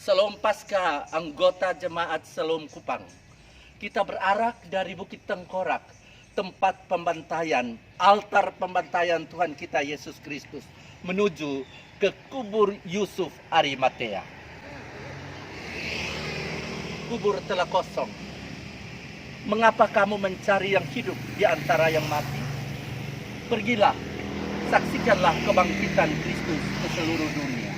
Salam Pasca, anggota jemaat Salam Kupang. Kita berarak dari Bukit Tengkorak, tempat pembantaian, altar pembantaian Tuhan kita Yesus Kristus, menuju ke kubur Yusuf Arimatea. Kubur telah kosong. Mengapa kamu mencari yang hidup di antara yang mati? Pergilah, saksikanlah kebangkitan Kristus ke seluruh dunia.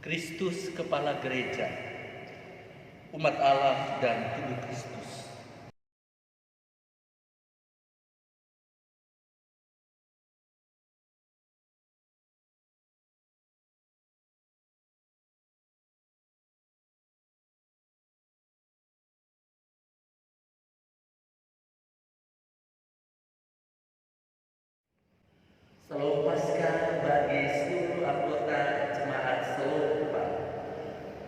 Kristus Kepala Gereja, umat Allah dan tubuh Kristus. Salam Pasca bagi seluruh anggota jemaat Salam Kupang,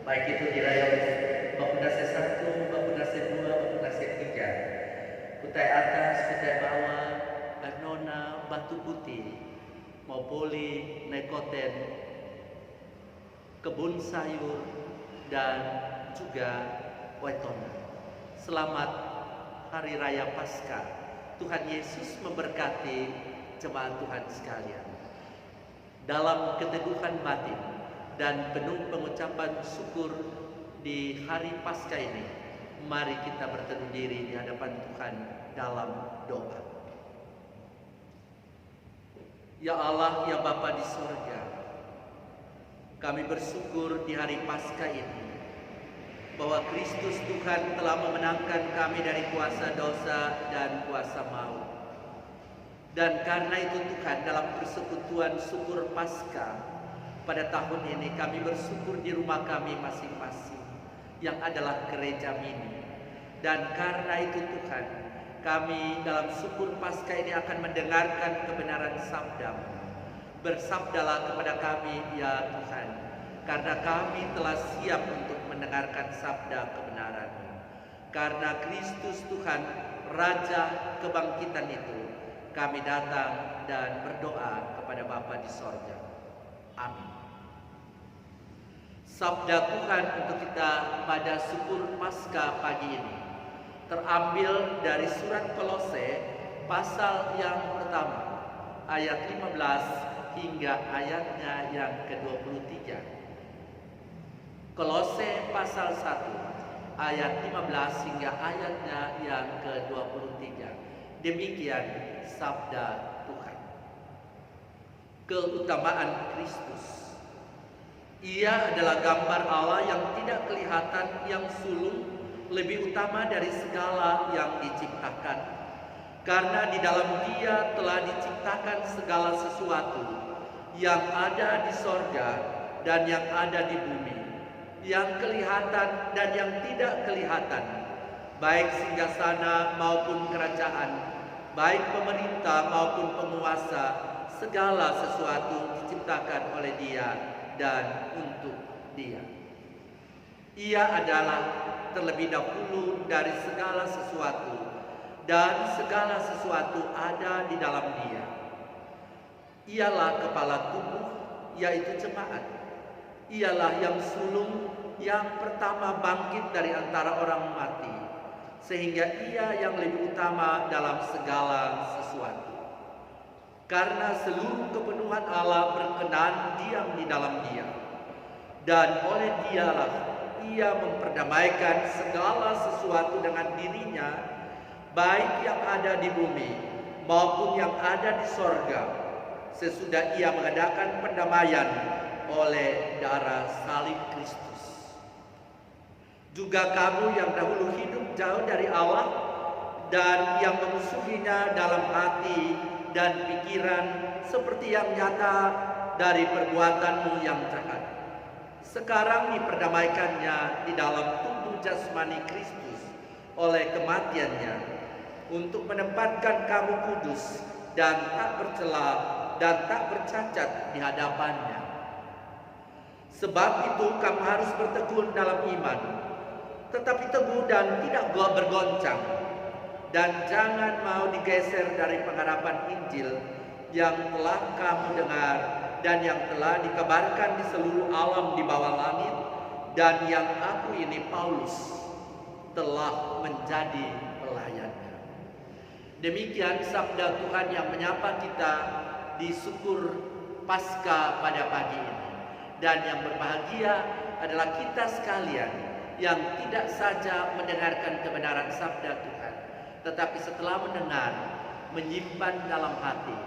baik itu di rayong Bapedase 1, Bapedase 2, Bapedase 3, Kutai Atas, Kutai Bawah, Anona, Batu Putih, Maupoli, Nekoten, Kebun Sayur, dan juga Waitona. Selamat Hari Raya Paskah. Tuhan Yesus memberkati jemaat Tuhan sekalian. Dalam keteguhan batin dan penuh pengucapan syukur di hari Paskah ini, mari kita berteduh diri di hadapan Tuhan dalam doa. Ya Allah, ya Bapa di surga, kami bersyukur di hari Paskah ini bahwa Kristus Tuhan telah memenangkan kami dari kuasa dosa dan kuasa maut. Dan karena itu Tuhan, dalam persekutuan syukur Paskah pada tahun ini, kami bersyukur di rumah kami masing-masing yang adalah gereja mini. Dan karena itu Tuhan, kami dalam syukur Paskah ini akan mendengarkan kebenaran sabda-Mu. Bersabdalah kepada kami ya Tuhan, karena kami telah siap untuk mendengarkan sabda kebenaran-Mu. Karena Kristus Tuhan, Raja kebangkitan itu, kami datang dan berdoa kepada Bapa di sorga. Amin. Sabda Tuhan untuk kita pada syukur Paskah pagi ini terambil dari surat Kolose pasal yang pertama, ayat 15 hingga ayatnya yang ke-23. Kolose pasal 1 ayat 15 hingga ayatnya yang ke-23. Demikian sabda Tuhan. Keutamaan Kristus. Ia adalah gambar Allah yang tidak kelihatan, yang sulung, lebih utama dari segala yang diciptakan. Karena di dalam Dia telah diciptakan segala sesuatu yang ada di sorga dan yang ada di bumi, yang kelihatan dan yang tidak kelihatan, baik singgasana maupun kerajaan, baik pemerintah maupun penguasa, segala sesuatu diciptakan oleh Dia dan untuk Dia. Ia adalah terlebih dahulu dari segala sesuatu, dan segala sesuatu ada di dalam Dia. Ialah kepala tubuh, yaitu jemaat. Ialah yang sulung yang pertama bangkit dari antara orang mati, sehingga ia yang lebih utama dalam segala sesuatu. Karena seluruh kepenuhan Allah berkenan diam di dalam Dia, dan oleh Dialah ia memperdamaikan segala sesuatu dengan dirinya, baik yang ada di bumi maupun yang ada di sorga, sesudah ia mengadakan pendamaian oleh darah salib Kristus. Juga kamu yang dahulu hidup jauh dari Allah dan yang memusuhinya dalam hati dan pikiran, seperti yang nyata dari perbuatanmu yang jahat, sekarang diperdamaikannya di dalam tubuh jasmani Kristus oleh kematiannya, untuk menempatkan kamu kudus dan tak bercela dan tak bercacat di hadapannya. Sebab itu kamu harus bertekun dalam iman, tetapi teguh dan tidak bergoncang, dan jangan mau digeser dari pengharapan Injil yang telah kamu dengar dan yang telah dikabarkan di seluruh alam di bawah langit, dan yang aku ini Paulus telah menjadi pelayannya. Demikian sabda Tuhan yang menyapa kita di syukur Paskah pada pagi ini. Dan yang berbahagia adalah kita sekalian yang tidak saja mendengarkan kebenaran sabda Tuhan, tetapi setelah mendengar, menyimpan dalam hati,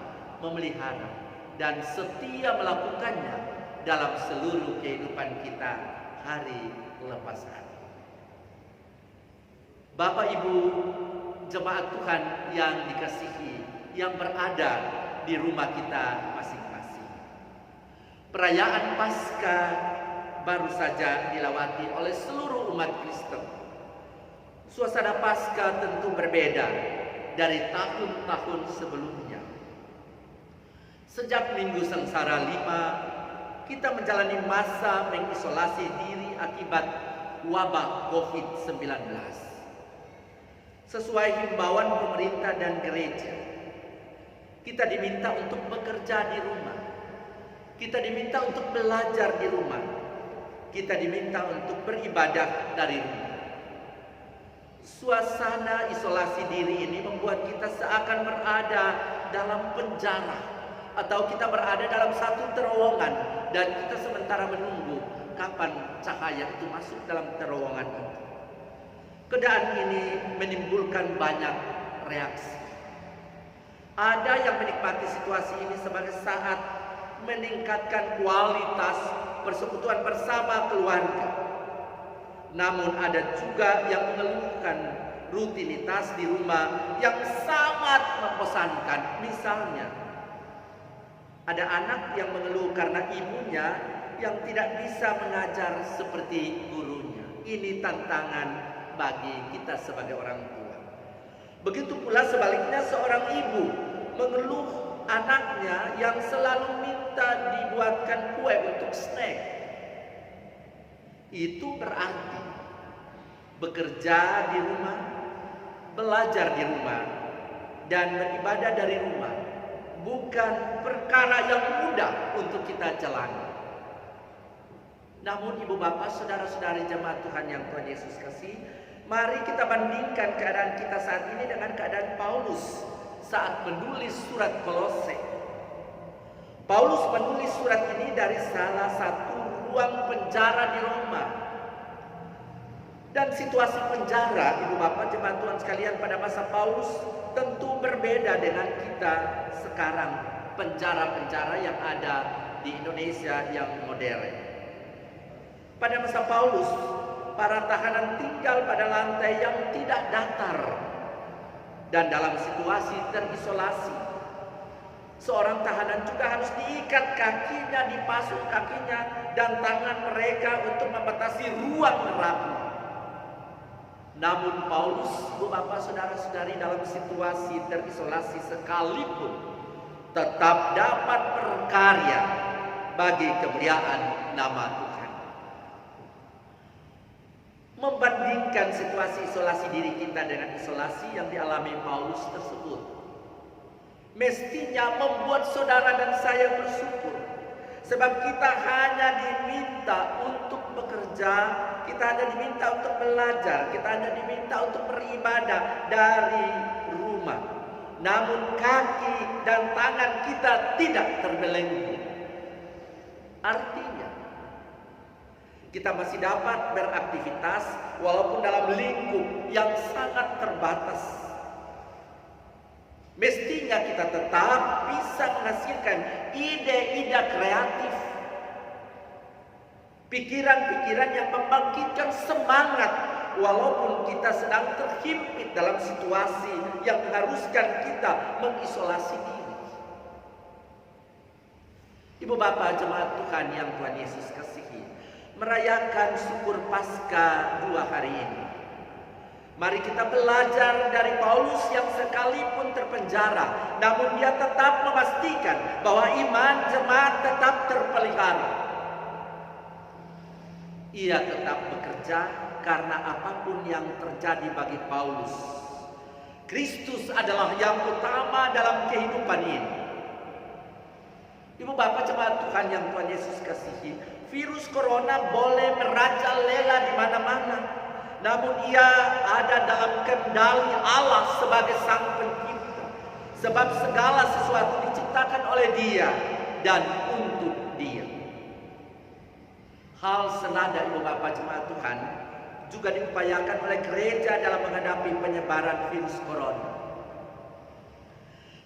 memelihara, dan setia melakukannya dalam seluruh kehidupan kita hari lepas hari. Bapak Ibu jemaat Tuhan yang dikasihi, yang berada di rumah kita masing-masing, perayaan Paskah baru saja dilewati oleh seluruh umat Kristen. Suasana Paskah tentu berbeda dari tahun-tahun sebelumnya. Sejak Minggu Sengsara 5, kita menjalani masa mengisolasi diri akibat wabah COVID-19. Sesuai himbauan pemerintah dan gereja, kita diminta untuk bekerja di rumah. Kita diminta untuk belajar di rumah. Kita diminta untuk beribadah dari rumah. Suasana isolasi diri ini membuat kita seakan berada dalam penjara, atau kita berada dalam satu terowongan dan kita sementara menunggu kapan cahaya itu masuk dalam terowongan itu. Keadaan ini menimbulkan banyak reaksi. Ada yang menikmati situasi ini sebagai saat meningkatkan kualitas persekutuan bersama keluarga. Namun ada juga yang mengeluhkan rutinitas di rumah yang sangat membosankan. Misalnya, ada anak yang mengeluh karena ibunya yang tidak bisa mengajar seperti gurunya. Ini tantangan bagi kita sebagai orang tua. Begitu pula sebaliknya, seorang ibu mengeluh anaknya yang selalu minta dibuatkan kue untuk snack. Itu berarti bekerja di rumah, belajar di rumah, dan beribadah dari rumah bukan perkara yang mudah untuk kita jalani. Namun ibu bapak, saudara-saudari jemaat Tuhan yang Tuhan Yesus kasih, mari kita bandingkan keadaan kita saat ini dengan keadaan Paulus saat menulis surat Kolose. Paulus menulis surat ini dari salah satu ruang penjara di Roma. Dan situasi penjara, ibu bapak jemaat Tuhan sekalian, pada masa Paulus tentu berbeda dengan kita sekarang, penjara-penjara yang ada di Indonesia yang modern. Pada masa Paulus, para tahanan tinggal pada lantai yang tidak datar dan dalam situasi terisolasi. Seorang tahanan juga harus diikat kakinya, dipasung kakinya dan tangan mereka untuk membatasi ruang neraka. Namun Paulus, ibu bapak saudara-saudari, dalam situasi terisolasi sekalipun tetap dapat berkarya bagi kemuliaan nama Tuhan. Membandingkan situasi isolasi diri kita dengan isolasi yang dialami Paulus tersebut, mestinya membuat saudara dan saya bersyukur. Sebab kita hanya diminta untuk bekerja, kita hanya diminta untuk belajar, kita hanya diminta untuk beribadah dari rumah. Namun kaki dan tangan kita tidak terbelenggu. Artinya, kita masih dapat beraktivitas walaupun dalam lingkup yang sangat terbatas. Mestinya kita tetap bisa menghasilkan ide-ide kreatif, pikiran-pikiran yang membangkitkan semangat walaupun kita sedang terhimpit dalam situasi yang mengharuskan kita mengisolasi diri. Ibu bapak jemaat Tuhan yang Tuhan Yesus kasihi, merayakan syukur Paskah 2 hari ini, mari kita belajar dari Paulus yang sekalipun terpenjara, namun dia tetap memastikan bahwa iman jemaat tetap terpelihara. Ia tetap bekerja karena apapun yang terjadi bagi Paulus, Kristus adalah yang utama dalam kehidupan ini. Ibu bapak jemaat Tuhan yang Tuhan Yesus kasihi, virus corona boleh merajalela di mana-mana, namun ia ada dalam kendali Allah sebagai sang pencipta. Sebab segala sesuatu diciptakan oleh Dia dan untuk Dia. Hal senada ibu bapak jemaat Tuhan juga diupayakan oleh gereja dalam menghadapi penyebaran virus corona.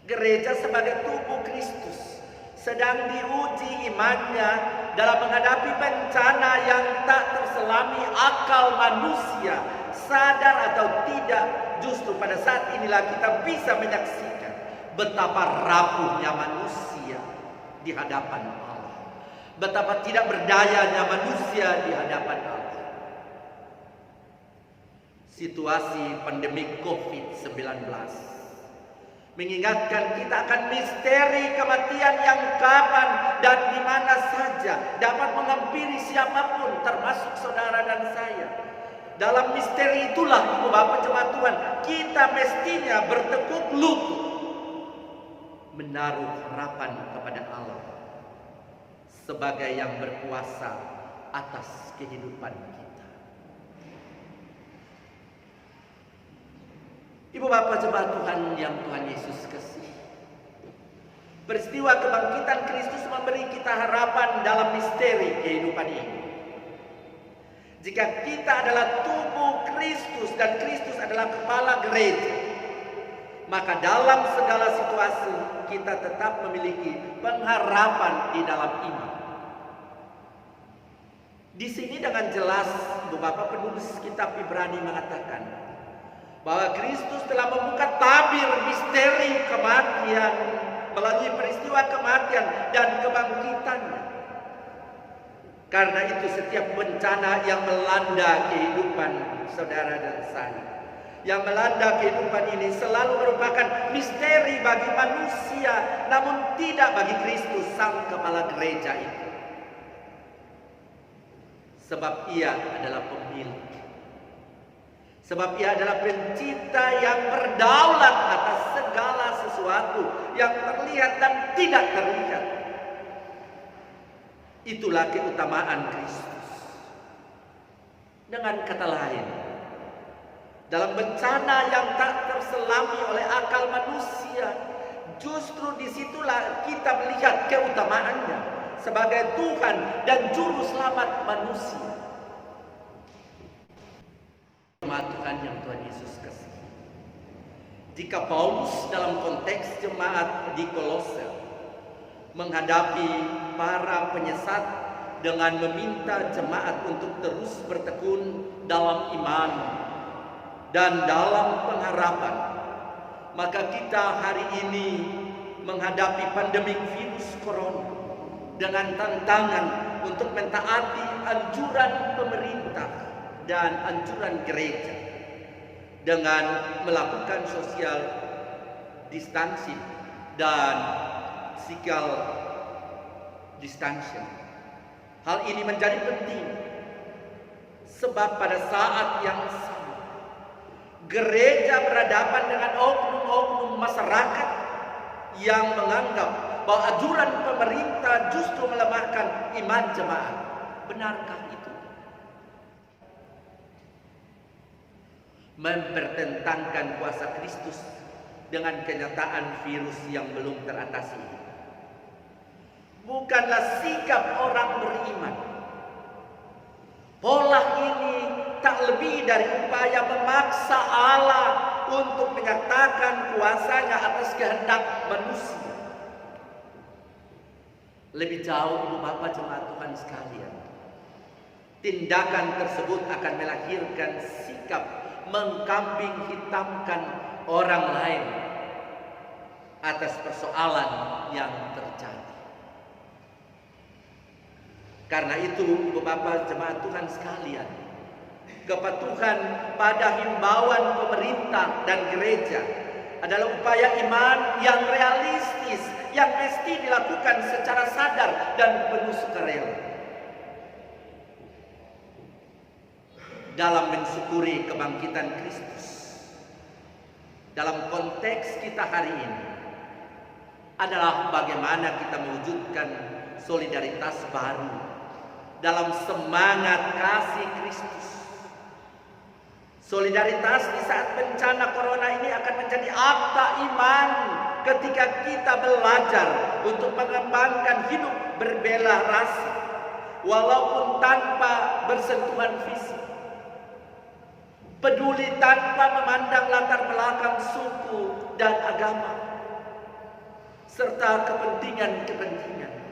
Gereja sebagai tubuh Kristus sedang diuji imannya dalam menghadapi bencana yang tak terselami akal manusia, sadar atau tidak. Justru pada saat inilah kita bisa menyaksikan betapa rapuhnya manusia di hadapan Allah, betapa tidak berdayanya manusia di hadapan Allah. Situasi pandemi COVID-19 mengingatkan kita akan misteri kematian yang kapan dan di mana saja dapat menghampiri siapapun, termasuk saudara dan saya. Dalam misteri itulah ibu bapak jemaat Tuhan, kita mestinya bertekuk lutut, menaruh harapan kepada Allah sebagai yang berkuasa atas kehidupan kita. Ibu bapak jemaat Tuhan yang Tuhan Yesus kasihi, peristiwa kebangkitan Kristus memberi kita harapan dalam misteri kehidupan ini. Jika kita adalah tubuh Kristus dan Kristus adalah kepala gereja, maka dalam segala situasi kita tetap memiliki pengharapan di dalam iman. Di sini dengan jelas ibu bapak penulis kitab Ibrani mengatakan bahwa Kristus telah membuka tabir misteri kematian melalui peristiwa kematian dan kebangkitannya. Karena itu setiap bencana yang melanda kehidupan saudara dan saya, yang melanda kehidupan ini selalu merupakan misteri bagi manusia, namun tidak bagi Kristus sang kepala gereja itu. Sebab ia adalah pemilik, sebab ia adalah pencipta yang berdaulat atas segala sesuatu yang terlihat dan tidak terlihat. Itulah keutamaan Kristus. Dengan kata lain, dalam bencana yang tak terselami oleh akal manusia, justru disitulah kita melihat keutamaannya sebagai Tuhan dan Juru Selamat manusia. Tuhan yang Tuhan Yesus kasihi, jika Paulus dalam konteks jemaat di Kolose menghadapi para penyesat dengan meminta jemaat untuk terus bertekun dalam iman dan dalam pengharapan, maka kita hari ini menghadapi pandemi virus corona dengan tantangan untuk mentaati anjuran pemerintah dan anjuran gereja dengan melakukan social distancing dan physical distancing. Hal ini menjadi penting sebab pada saat yang sama gereja berhadapan dengan oknum-oknum masyarakat yang menganggap bahwa anjuran pemerintah justru melemahkan iman jemaat. Benarkah itu? Mempertentangkan kuasa Kristus dengan kenyataan virus yang belum teratasi. Bukanlah sikap orang beriman. Pola ini tak lebih dari upaya memaksa Allah untuk menyatakan kuasanya atas kehendak manusia. Lebih jauh, Ibu Bapak jemaat Tuhan sekalian, tindakan tersebut akan melahirkan sikap mengkambing hitamkan orang lain atas persoalan yang terjadi. Karena itu, Ibu Bapak jemaat Tuhan sekalian, kepatuhan pada himbauan pemerintah dan gereja adalah upaya iman yang realistis yang mesti dilakukan secara sadar dan penuh sukarela. Dalam mensyukuri kebangkitan Kristus, dalam konteks kita hari ini adalah bagaimana kita mewujudkan solidaritas baru dalam semangat kasih Kristus. Solidaritas di saat bencana corona ini akan menjadi akta iman ketika kita belajar untuk mengembangkan hidup berbela rasa walaupun tanpa bersentuhan fisik. Peduli tanpa memandang latar belakang suku dan agama serta kepentingan-kepentingan.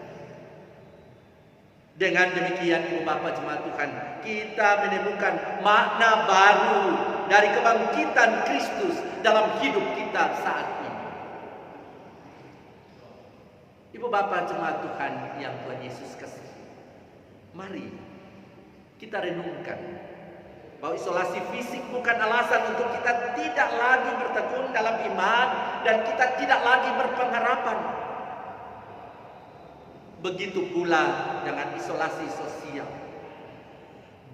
Dengan demikian, Ibu Bapak jemaat Tuhan, kita menemukan makna baru dari kebangkitan Kristus dalam hidup kita saat ini. Ibu Bapak jemaat Tuhan yang Tuhan Yesus kasihi, mari kita renungkan bahwa isolasi fisik bukan alasan untuk kita tidak lagi bertekun dalam iman dan kita tidak lagi berpengharapan. Begitu pula dengan isolasi sosial.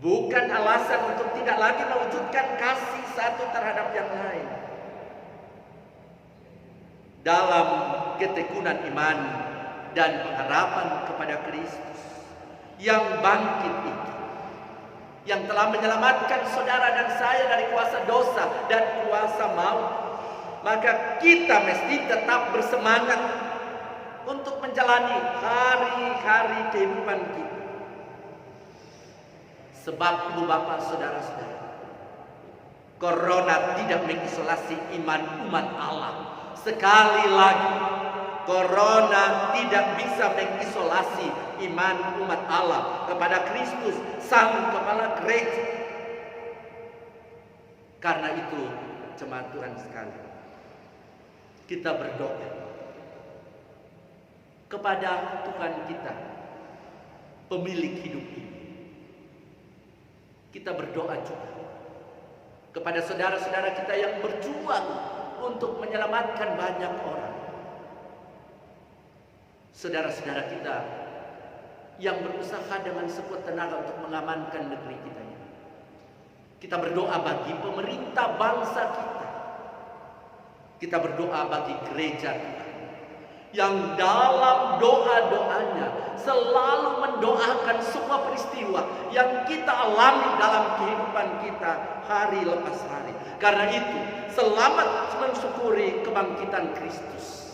Bukan alasan untuk tidak lagi mewujudkan kasih satu terhadap yang lain. Dalam ketekunan iman dan pengharapan kepada Kristus yang bangkit itu, yang telah menyelamatkan saudara dan saya dari kuasa dosa dan kuasa maut, maka kita mesti tetap bersemangat untuk menjalani hari-hari kehidupan kita. Sebab Ibu Bapak saudara-saudara, corona tidak mengisolasi iman umat Allah. Sekali lagi, corona tidak bisa mengisolasi iman umat Allah kepada Kristus, Sang Kepala Gereja. Karena itu, jemaat Tuhan sekalian, kita berdoa kepada Tuhan kita, pemilik hidup ini. Kita berdoa juga kepada saudara-saudara kita yang berjuang untuk menyelamatkan banyak orang. Saudara-saudara kita yang berusaha dengan sekuat tenaga untuk mengamankan negeri kita ini. Kita berdoa bagi pemerintah bangsa kita. Kita berdoa bagi gereja kita, yang dalam doa-doanya selalu mendoakan semua peristiwa yang kita alami dalam kehidupan kita hari lepas hari. Karena itu, selamat mensyukuri kebangkitan Kristus.